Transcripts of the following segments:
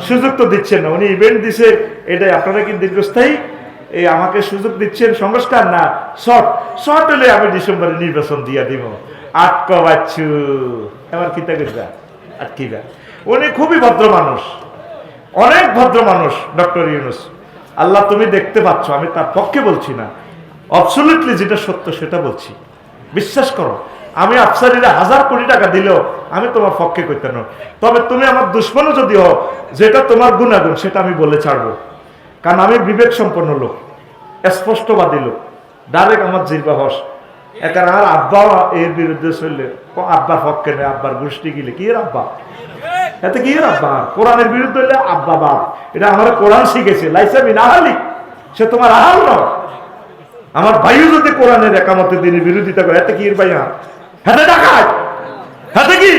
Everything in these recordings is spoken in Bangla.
সুযোগ তো দিচ্ছেন না। উনি ইভেন্ট দিছে, এটাই আপনারা কি দীর্ঘস্থায়ী এই আমাকে সুযোগ দিচ্ছেন সংস্কার না শর্ট শর্ট হলে আমি ডিসেম্বরে নির্বাচন দিয়া দিব। আটকা বাচ্চু এবার কিতা করবা আটকিবা। উনি খুবই ভদ্র মানুষ, অনেক ভদ্র মানুষ ডক্টর ইউনূস। আল্লাহ তুমি দেখতে পাচ্ছ, আমি তার পক্ষে বলছি না, অবসলিউটলি যেটা সত্য সেটা বলছি, বিশ্বাস করো। আমি আফসারিরা 1000 কোটি টাকা দিলেও আমি তোমার পক্ষে করতে না। তবে তুমি আমার দুশ্মনও যদি হও, যেটা তোমার গুণাগুণ সেটা আমি বলে ছাড়বো, কারণ আমি বিবেক সম্পন্ন লোক, স্পষ্টবাদী লোক, ডাইরেক্ট আমার জিহ্বা হস। এখন আর আব্বা এর বিরুদ্ধে চললে আব্বার পক্ষে নেই, আব্বার গোষ্ঠী গিলে কি এর আব্বা, এতে কি এর আব্বা, কোরআনের বিরুদ্ধে হলে আব্বা বাপ। এটা আমার কোরআন শিখেছে, লাইসামি না হালি, সে তোমার আহাল নয়। আমার ভাইও যদি কোরআনের একামতে দিনের বিরোধিতা করে, এতে কি এর ভাইয়া হাতে ডাকায়, হাতে কি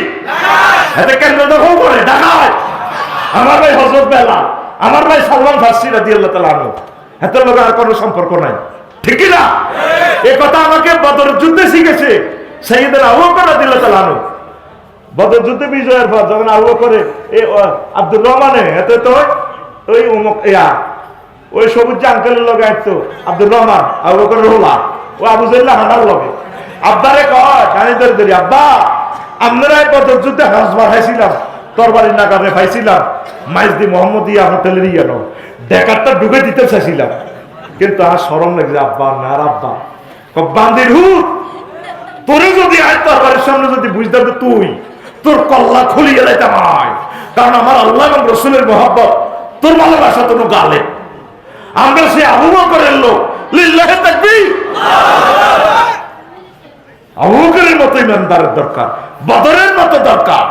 হাতে কেন্দ্র দখল করে ডাকায়। আমার ভাই হযরত বেলাল, আমার ভাই সালমান ফারসি রাদিয়াল্লাহু তাআলা আনহু, হাতের লগে আর কোনো সম্পর্ক নাই, ঠিক কি না? এই কথা আমাকে বদর যুদ্ধে শিখেছে সাইয়েদনা আবু বকর রাদিয়াল্লাহু তাআলা আনহু। বদর যুদ্ধে বিজয়ের পর যখন আবু বকরে এই আব্দুর রহমানে এতে তো ওই ওই সবুজ আঙ্কেলের লগে আসতো আব্দুর রহমান, আবু বকর রহলা, ও আবু জাহল হানার লগে আব্বারে কয় কানে ধরে ধরি, আব্বা আমরা বদর যুদ্ধে হাঁস বাড়াইছিলাম, তরবারির নাগারে পাইছিলাম, মাইজদি মোহাম্মদিয়া হোটেলের ইয়ানো ডেকারটা ঢুকে দিতে চাইছিলাম, কিন্তু আর শরম লাগছে। আব্বা না আব্বা বান্দির হুত, তোরে যদি আয় তরবারির সামনে যদি বুঝতে তুই তোর কল্লা খুলিয়ে দিতাম, কারণ আমার আল্লাহ এবং রসুলের মহব্বত তোর ভালোবাসা তো গালে। আমরা সে আবু বকরের লোক, লিল্লাহি তাকবীর। আবু বকরের মতো ইমানদারের দরকার, বদরের মতো দরকার।